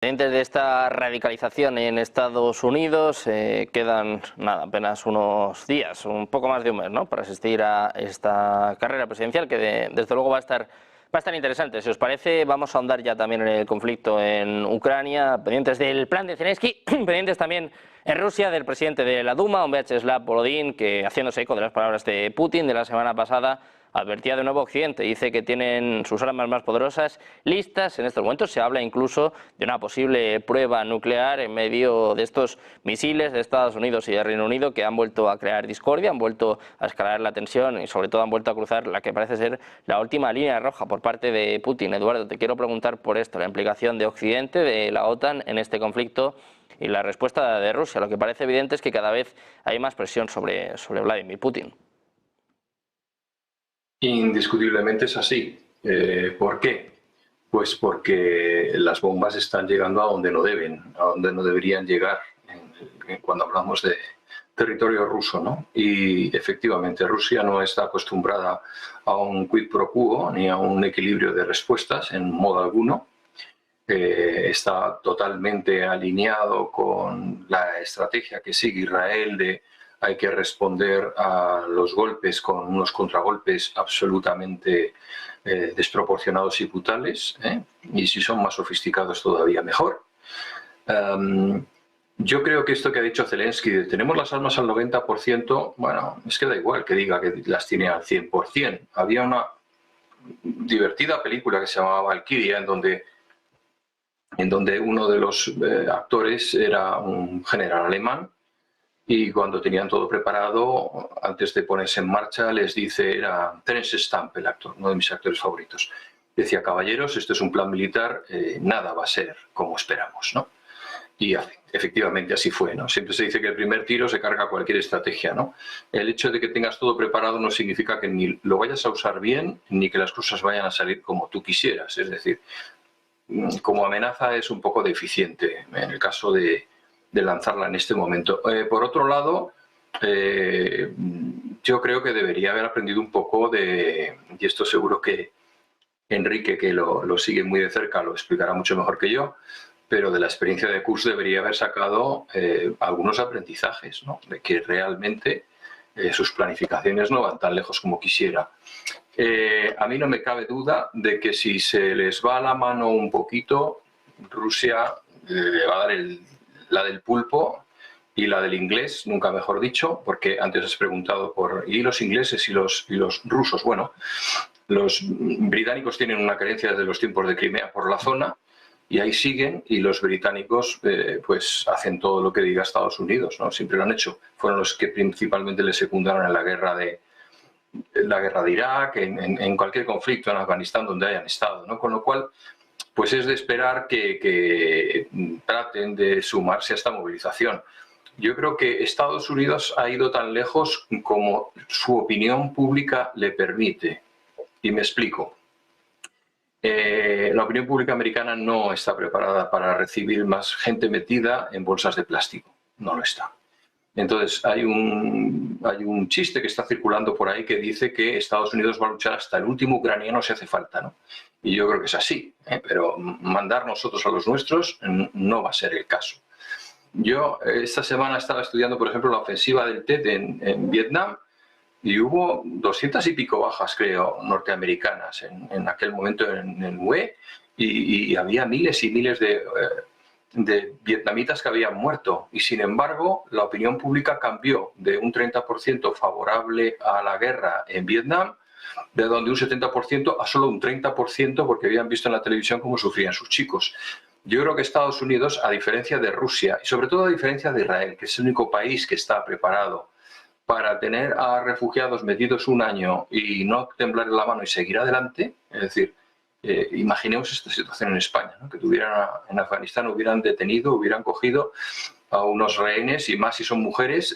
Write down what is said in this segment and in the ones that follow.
Pendientes de esta radicalización en Estados Unidos, quedan apenas unos días, un poco más de un mes, ¿no?, para asistir a esta carrera presidencial que desde luego va a estar interesante. Si os parece, vamos a ahondar ya también en el conflicto en Ucrania, pendientes del plan de Zelensky, pendientes también en Rusia del presidente de la Duma, Vyacheslav Volodin, que, haciéndose eco de las palabras de Putin de la semana pasada, advertía de nuevo a Occidente. Dice que tienen sus armas más poderosas listas. En estos momentos se habla incluso de una posible prueba nuclear en medio de estos misiles de Estados Unidos y de Reino Unido, que han vuelto a crear discordia, han vuelto a escalar la tensión y sobre todo han vuelto a cruzar la que parece ser la última línea roja por parte de Putin. Eduardo, te quiero preguntar por esto, la implicación de Occidente, de la OTAN en este conflicto y la respuesta de Rusia. Lo que parece evidente es que cada vez hay más presión sobre Vladimir Putin. Indiscutiblemente es así. ¿Por qué? Pues porque las bombas están llegando a donde no deben, a donde no deberían llegar cuando hablamos de territorio ruso, ¿no? Y efectivamente Rusia no está acostumbrada a un quid pro quo ni a un equilibrio de respuestas en modo alguno. Está totalmente alineado con la estrategia que sigue Israel de hay que responder a los golpes con unos contragolpes absolutamente desproporcionados y brutales, y si son más sofisticados todavía mejor. Yo creo que esto que ha dicho Zelensky, de tenemos las armas al 90%, bueno, es que da igual que diga que las tiene al 100%. Había una divertida película que se llamaba Valkyria, en donde uno de los actores era un general alemán, y cuando tenían todo preparado, antes de ponerse en marcha, les dice, era Terence Stamp, el actor, uno de mis actores favoritos, decía, caballeros, esto es un plan militar, nada va a ser como esperamos, ¿no? Y efectivamente así fue, ¿no? Siempre se dice que el primer tiro se carga cualquier estrategia, ¿no? El hecho de que tengas todo preparado no significa que ni lo vayas a usar bien, ni que las cosas vayan a salir como tú quisieras. Es decir, como amenaza es un poco deficiente en el caso de lanzarla en este momento. Por otro lado, yo creo que debería haber aprendido un poco y esto seguro que Enrique, que lo sigue muy de cerca, lo explicará mucho mejor que yo, pero de la experiencia de Kursk debería haber sacado algunos aprendizajes, ¿no? De que realmente sus planificaciones no van tan lejos como quisiera. A mí no me cabe duda de que si se les va la mano un poquito, Rusia le va a dar la del pulpo y la del inglés, nunca mejor dicho, porque antes has preguntado por ¿y los ingleses y los rusos? Bueno, los británicos tienen una creencia desde los tiempos de Crimea por la zona y ahí siguen, y los británicos pues hacen todo lo que diga Estados Unidos, ¿no? Siempre lo han hecho. Fueron los que principalmente le secundaron en la guerra de Irak, en cualquier conflicto en Afganistán donde hayan estado, ¿no? Con lo cual, pues es de esperar que traten de sumarse a esta movilización. Yo creo que Estados Unidos ha ido tan lejos como su opinión pública le permite. Y me explico. La opinión pública americana no está preparada para recibir más gente metida en bolsas de plástico. No lo está. Entonces, hay un chiste que está circulando por ahí que dice que Estados Unidos va a luchar hasta el último ucraniano si hace falta, ¿no? Y yo creo que es así, pero mandar nosotros a los nuestros no va a ser el caso. Yo esta semana estaba estudiando, por ejemplo, la ofensiva del Tet en Vietnam, y hubo 200 y pico bajas, creo, norteamericanas en aquel momento en UE, y había miles y miles de vietnamitas que habían muerto, y sin embargo la opinión pública cambió de un 30% favorable a la guerra en Vietnam, de donde un 70% a solo un 30% porque habían visto en la televisión cómo sufrían sus chicos. Yo creo que Estados Unidos, a diferencia de Rusia y sobre todo a diferencia de Israel, que es el único país que está preparado para tener a refugiados metidos un año y no temblar la mano y seguir adelante, es decir, imaginemos esta situación en España, ¿no? Que en Afganistán hubieran detenido, hubieran cogido a unos rehenes, y más si son mujeres,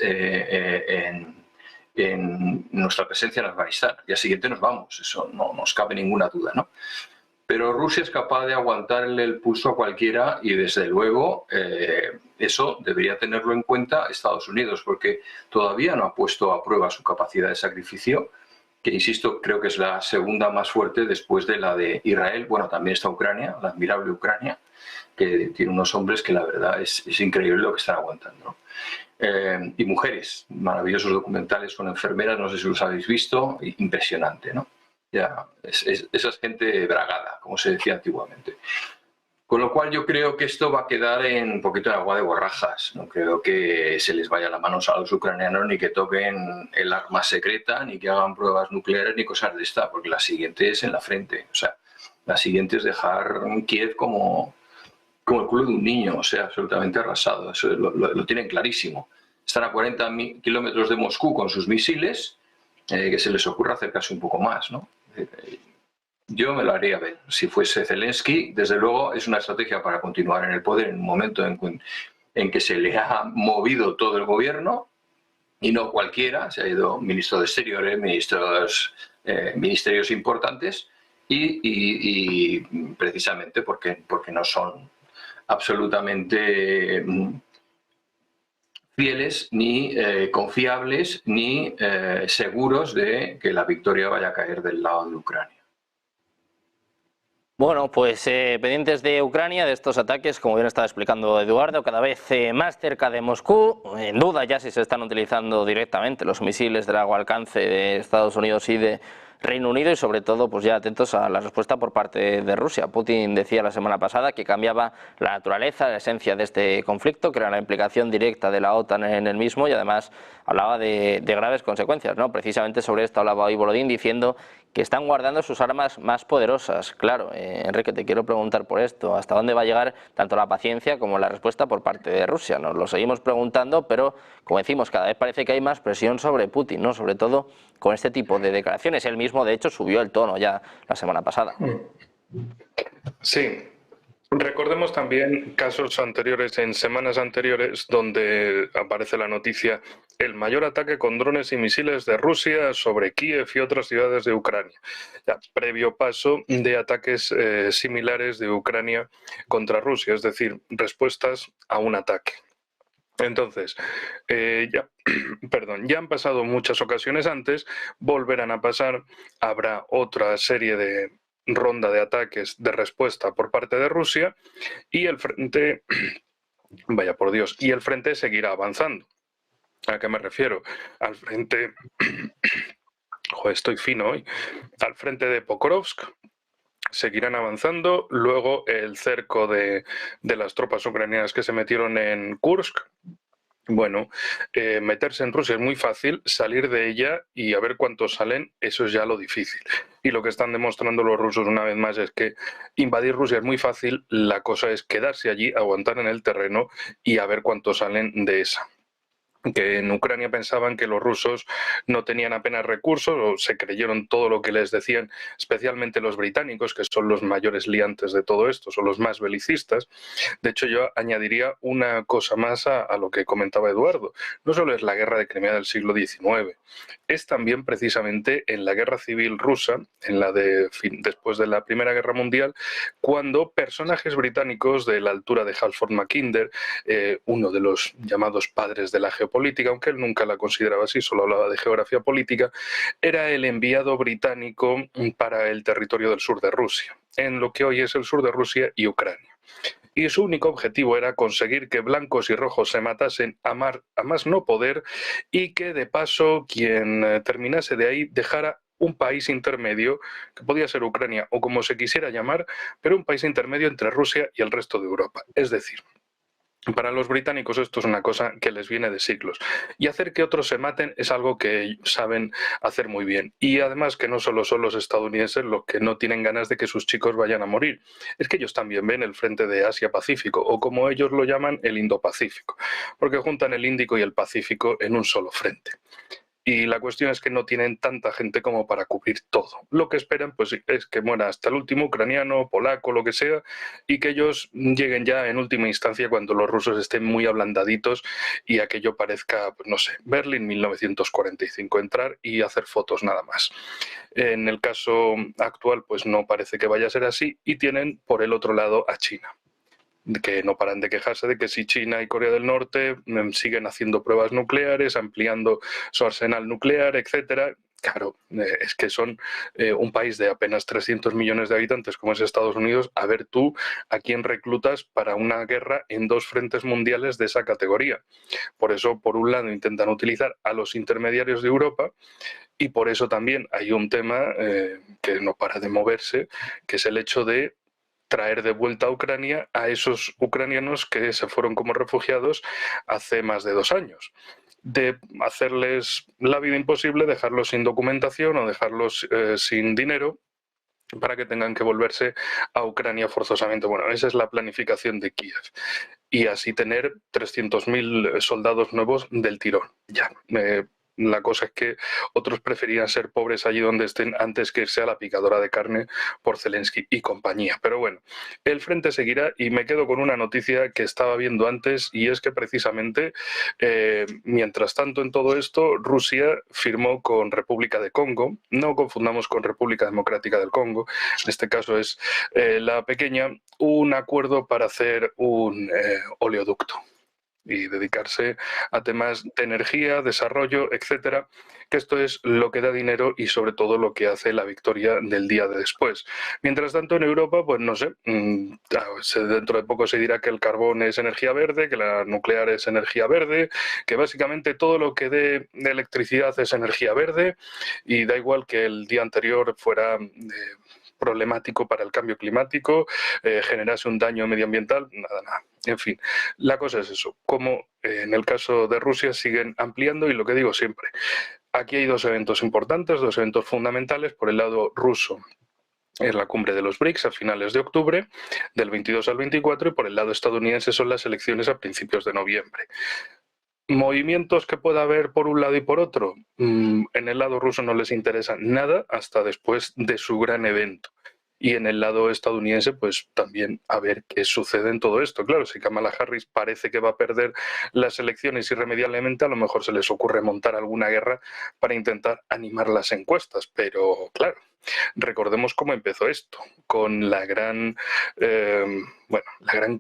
en nuestra presencia en Afganistán. Al día siguiente nos vamos, eso no nos cabe ninguna duda, ¿no? Pero Rusia es capaz de aguantarle el pulso a cualquiera, y desde luego eso debería tenerlo en cuenta Estados Unidos, porque todavía no ha puesto a prueba su capacidad de sacrificio, que insisto, creo que es la segunda más fuerte después de la de Israel. Bueno, también está Ucrania, la admirable Ucrania, que tiene unos hombres que la verdad es increíble lo que están aguantando, ¿no? Y mujeres, maravillosos documentales con enfermeras, no sé si los habéis visto, impresionante, ¿no? Ya, esa es gente bragada, como se decía antiguamente. Con lo cual yo creo que esto va a quedar en un poquito de agua de borrajas. No creo que se les vaya la mano a los ucranianos, ni que toquen el arma secreta, ni que hagan pruebas nucleares, ni cosas de esta, porque la siguiente es en la frente. O sea, la siguiente es dejar Kiev como el culo de un niño, o sea, absolutamente arrasado. Eso lo tienen clarísimo. Están a 40 kilómetros de Moscú con sus misiles, que se les ocurra acercarse un poco más, ¿no? Yo me lo haría ver. Si fuese Zelensky, desde luego es una estrategia para continuar en el poder en un momento en que se le ha movido todo el gobierno, y no cualquiera, se ha ido ministro de Exteriores, ministerios importantes, y precisamente porque no son absolutamente fieles, ni confiables, ni seguros de que la victoria vaya a caer del lado de Ucrania. Bueno, pues pendientes de Ucrania, de estos ataques, como bien estaba explicando Eduardo, cada vez más cerca de Moscú. En duda ya si se están utilizando directamente los misiles de largo alcance de Estados Unidos y de Reino Unido, y sobre todo pues ya atentos a la respuesta por parte de Rusia. Putin decía la semana pasada que cambiaba la naturaleza, la esencia de este conflicto, que era la implicación directa de la OTAN en el mismo, y además hablaba de graves consecuencias, ¿no? Precisamente sobre esto hablaba hoy Volodín, diciendo que están guardando sus armas más poderosas. Claro, Enrique, te quiero preguntar por esto, ¿hasta dónde va a llegar tanto la paciencia como la respuesta por parte de Rusia? Nos lo seguimos preguntando, pero como decimos, cada vez parece que hay más presión sobre Putin, ¿no? Sobre todo con este tipo de declaraciones. Él mismo, de hecho, subió el tono ya la semana pasada. Sí. Recordemos también casos anteriores, en semanas anteriores, donde aparece la noticia: el mayor ataque con drones y misiles de Rusia sobre Kiev y otras ciudades de Ucrania. Ya, previo paso de ataques similares de Ucrania contra Rusia, es decir, respuestas a un ataque. Entonces, ya han pasado muchas ocasiones antes, volverán a pasar, habrá otra serie de ronda de ataques de respuesta por parte de Rusia, y el frente, vaya por Dios, y el frente seguirá avanzando. ¿A qué me refiero? Al frente, joder, estoy fino hoy, al frente de Pokrovsk seguirán avanzando, luego el cerco de las tropas ucranianas que se metieron en Kursk. Bueno, meterse en Rusia es muy fácil, salir de ella y a ver cuántos salen, eso es ya lo difícil. Y lo que están demostrando los rusos una vez más es que invadir Rusia es muy fácil, la cosa es quedarse allí, aguantar en el terreno y a ver cuántos salen de esa. Que en Ucrania pensaban que los rusos no tenían apenas recursos, o se creyeron todo lo que les decían, especialmente los británicos, que son los mayores liantes de todo esto, son los más belicistas. De hecho, yo añadiría una cosa más a lo que comentaba Eduardo. No solo es la guerra de Crimea del siglo XIX, es también precisamente en la guerra civil rusa, en la después de la Primera Guerra Mundial, cuando personajes británicos de la altura de Halford Mackinder, uno de los llamados padres de la geopolítica, aunque él nunca la consideraba así, solo hablaba de geografía política, era el enviado británico para el territorio del sur de Rusia, en lo que hoy es el sur de Rusia y Ucrania. Y su único objetivo era conseguir que blancos y rojos se matasen a más no poder, y que de paso quien terminase de ahí dejara un país intermedio, que podía ser Ucrania o como se quisiera llamar, pero un país intermedio entre Rusia y el resto de Europa. Es decir, para los británicos esto es una cosa que les viene de siglos, y hacer que otros se maten es algo que saben hacer muy bien. Y además que no solo son los estadounidenses los que no tienen ganas de que sus chicos vayan a morir, es que ellos también ven el frente de Asia-Pacífico, o como ellos lo llaman, el Indo-Pacífico, porque juntan el Índico y el Pacífico en un solo frente. Y la cuestión es que no tienen tanta gente como para cubrir todo. Lo que esperan pues es que muera hasta el último ucraniano, polaco, lo que sea, y que ellos lleguen ya en última instancia cuando los rusos estén muy ablandaditos y aquello parezca, pues no sé, Berlín 1945, entrar y hacer fotos nada más. En el caso actual pues no parece que vaya a ser así, y tienen por el otro lado a China, que no paran de quejarse de que si China y Corea del Norte siguen haciendo pruebas nucleares, ampliando su arsenal nuclear, etcétera, Claro, es que son un país de apenas 300 millones de habitantes como es Estados Unidos. A ver tú a quién reclutas para una guerra en 2 frentes mundiales de esa categoría. Por eso, por un lado, intentan utilizar a los intermediarios de Europa y por eso también hay un tema que no para de moverse, que es el hecho de traer de vuelta a Ucrania a esos ucranianos que se fueron como refugiados hace más de 2 años. De hacerles la vida imposible, dejarlos sin documentación o dejarlos sin dinero para que tengan que volverse a Ucrania forzosamente. Bueno, esa es la planificación de Kiev. Y así tener 300.000 soldados nuevos del tirón. Ya. La cosa es que otros preferían ser pobres allí donde estén antes que irse a la picadora de carne por Zelensky y compañía. Pero bueno, el frente seguirá y me quedo con una noticia que estaba viendo antes y es que precisamente, mientras tanto en todo esto, Rusia firmó con República de Congo, no confundamos con República Democrática del Congo, en este caso es la pequeña, un acuerdo para hacer un oleoducto y dedicarse a temas de energía, desarrollo, etcétera, que esto es lo que da dinero y sobre todo lo que hace la victoria del día de después. Mientras tanto en Europa, pues no sé, dentro de poco se dirá que el carbón es energía verde, que la nuclear es energía verde, que básicamente todo lo que dé electricidad es energía verde y da igual que el día anterior fuera problemático para el cambio climático, generase un daño medioambiental, nada. En fin, la cosa es eso, como en el caso de Rusia siguen ampliando y lo que digo siempre, aquí hay 2 eventos importantes, 2 eventos fundamentales. Por el lado ruso es la cumbre de los BRICS a finales de octubre, del 22 al 24, y por el lado estadounidense son las elecciones a principios de noviembre. ¿Movimientos que pueda haber por un lado y por otro? En el lado ruso no les interesa nada hasta después de su gran evento. Y en el lado estadounidense, pues también a ver qué sucede en todo esto. Claro, si Kamala Harris parece que va a perder las elecciones irremediablemente, a lo mejor se les ocurre montar alguna guerra para intentar animar las encuestas. Pero claro, recordemos cómo empezó esto, con la gran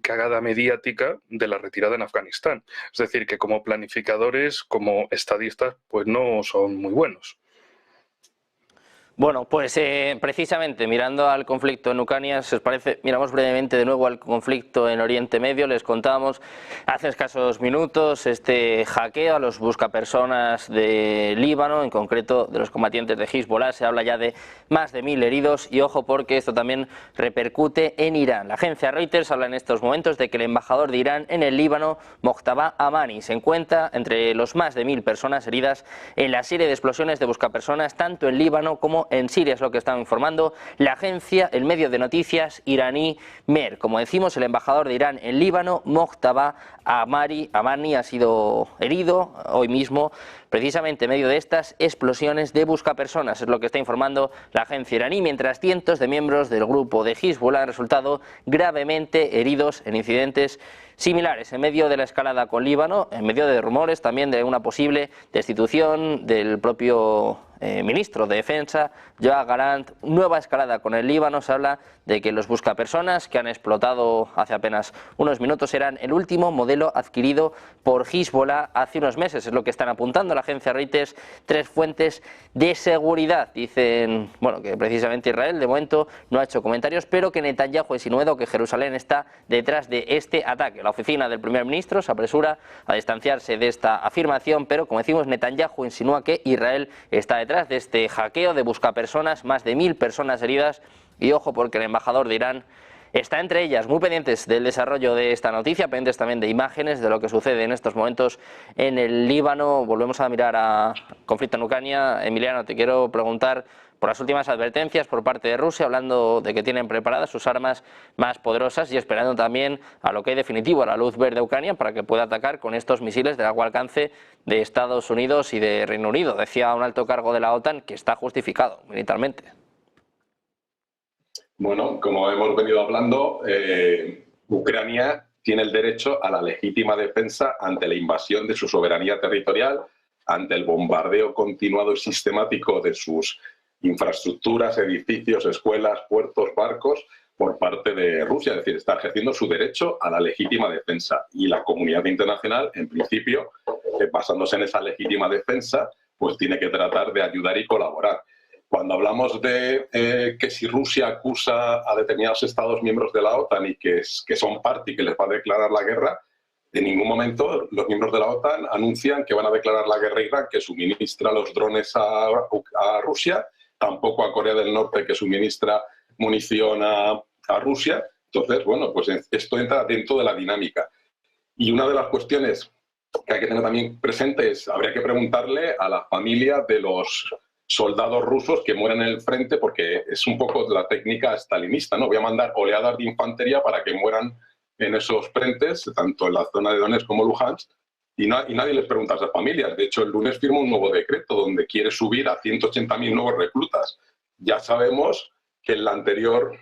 cagada mediática de la retirada en Afganistán. Es decir, que como planificadores, como estadistas, pues no son muy buenos. Bueno, pues precisamente mirando al conflicto en Ucrania, si os parece, miramos brevemente de nuevo al conflicto en Oriente Medio. Les contábamos hace escasos minutos este hackeo a los buscapersonas de Líbano, en concreto de los combatientes de Hezbollah. Se habla ya de más de 1000 heridos y ojo porque esto también repercute en Irán. La agencia Reuters habla en estos momentos de que el embajador de Irán en el Líbano, Mojtaba Amani, se encuentra entre los más de 1000 personas heridas en la serie de explosiones de buscapersonas tanto en Líbano como en Siria, es lo que está informando la agencia, el medio de noticias iraní Mer. Como decimos, el embajador de Irán en Líbano, Mojtaba Amani, ha sido herido hoy mismo precisamente en medio de estas explosiones de buscapersonas, es lo que está informando la agencia iraní, mientras cientos de miembros del grupo de Hezbollah han resultado gravemente heridos en incidentes similares. En medio de la escalada con Líbano, en medio de rumores también de una posible destitución del propio ministro de Defensa, Yoav Gallant, nueva escalada con el Líbano. Se habla de que los buscapersonas que han explotado hace apenas unos minutos eran el último modelo adquirido por Hezbollah hace unos meses, es lo que están apuntando la agencia Reuters. 3 fuentes de seguridad dicen, bueno, que precisamente Israel de momento no ha hecho comentarios, pero que Netanyahu ha insinuado que Jerusalén está detrás de este ataque. La oficina del primer ministro se apresura a distanciarse de esta afirmación, pero como decimos, Netanyahu insinúa que Israel está detrás de este hackeo de buscapersonas, más de 1000 personas heridas, y ojo porque el embajador de Irán está entre ellas. Muy pendientes del desarrollo de esta noticia, pendientes también de imágenes de lo que sucede en estos momentos en el Líbano. Volvemos a mirar a conflicto en Ucrania. Emiliano, te quiero preguntar por las últimas advertencias por parte de Rusia, hablando de que tienen preparadas sus armas más poderosas y esperando también a lo que hay definitivo, a la luz verde a Ucrania para que pueda atacar con estos misiles de largo alcance de Estados Unidos y de Reino Unido. Decía un alto cargo de la OTAN que está justificado militarmente. Bueno, como hemos venido hablando, Ucrania tiene el derecho a la legítima defensa ante la invasión de su soberanía territorial, ante el bombardeo continuado y sistemático de sus infraestructuras, edificios, escuelas, puertos, barcos, por parte de Rusia. Es decir, está ejerciendo su derecho a la legítima defensa. Y la comunidad internacional, en principio, basándose en esa legítima defensa, pues tiene que tratar de ayudar y colaborar. Cuando hablamos de que si Rusia acusa a determinados Estados miembros de la OTAN y que son parte y que les va a declarar la guerra, en ningún momento los miembros de la OTAN anuncian que van a declarar la guerra a Irán, que suministra los drones a Rusia, tampoco a Corea del Norte, que suministra munición a Rusia. Entonces, bueno, pues esto entra dentro de la dinámica. Y una de las cuestiones que hay que tener también presente es, habría que preguntarle a la familia de los soldados rusos que mueren en el frente, porque es un poco la técnica stalinista, ¿no? Voy a mandar oleadas de infantería para que mueran en esos frentes, tanto en la zona de Donetsk como Luhansk, y nadie les pregunta a esas familias. De hecho, el lunes firma un nuevo decreto donde quiere subir a 180.000 nuevos reclutas. Ya sabemos que en el anterior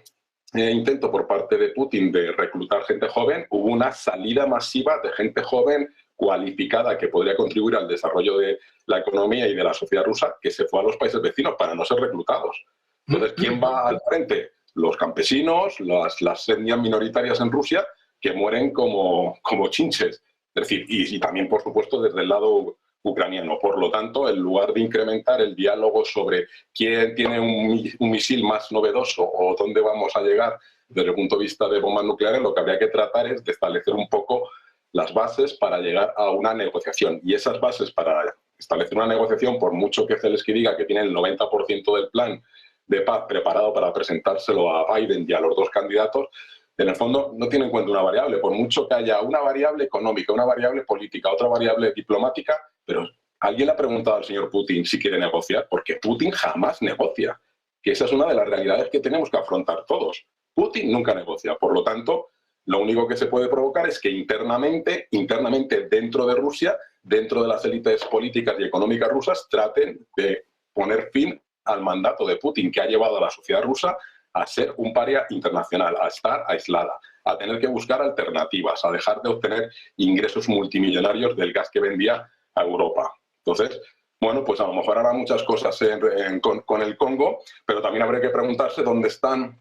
intento por parte de Putin de reclutar gente joven, hubo una salida masiva de gente joven cualificada que podría contribuir al desarrollo de la economía y de la sociedad rusa, que se fue a los países vecinos para no ser reclutados. Entonces, ¿quién va al frente? Los campesinos, las etnias minoritarias en Rusia, que mueren como chinches. Es decir, y también, por supuesto, desde el lado ucraniano. Por lo tanto, en lugar de incrementar el diálogo sobre quién tiene un misil más novedoso o dónde vamos a llegar desde el punto de vista de bombas nucleares, lo que habría que tratar es de establecer un poco las bases para llegar a una negociación. Y esas bases para establecer una negociación, por mucho que Zelensky diga que tiene el 90% del plan de paz preparado para presentárselo a Biden y a los dos candidatos, en el fondo no tiene en cuenta una variable. Por mucho que haya una variable económica, una variable política, otra variable diplomática, pero ¿alguien le ha preguntado al señor Putin si quiere negociar? Porque Putin jamás negocia, que esa es una de las realidades que tenemos que afrontar todos. Putin nunca negocia, por lo tanto, lo único que se puede provocar es que internamente dentro de Rusia, dentro de las élites políticas y económicas rusas, traten de poner fin al mandato de Putin, que ha llevado a la sociedad rusa a ser un paria internacional, a estar aislada, a tener que buscar alternativas, a dejar de obtener ingresos multimillonarios del gas que vendía a Europa. Entonces, bueno, pues a lo mejor hará muchas cosas con el Congo, pero también habría que preguntarse dónde están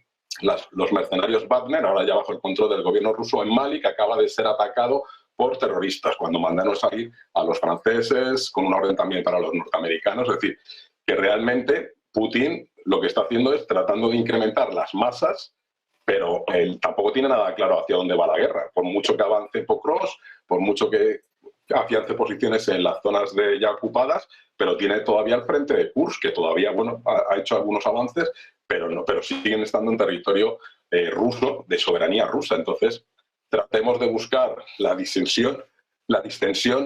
los mercenarios Wagner, ahora ya bajo el control del gobierno ruso, en Mali, que acaba de ser atacado por terroristas, cuando mandaron salir a los franceses, con una orden también para los norteamericanos. Es decir, que realmente Putin lo que está haciendo es tratando de incrementar las masas, pero él tampoco tiene nada claro hacia dónde va la guerra. Por mucho que avance Pokrovsk, por mucho que afiance posiciones en las zonas ya ocupadas, pero tiene todavía al frente de Kursk, que todavía ha hecho algunos avances, pero siguen estando en territorio ruso, de soberanía rusa. Entonces, tratemos de buscar la distensión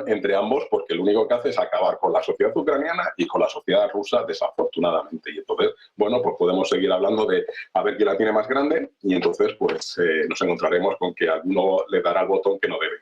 entre ambos, porque lo único que hace es acabar con la sociedad ucraniana y con la sociedad rusa, desafortunadamente. Y entonces, bueno, pues podemos seguir hablando de a ver quién la tiene más grande, y entonces pues nos encontraremos con que alguno le dará el botón que no debe.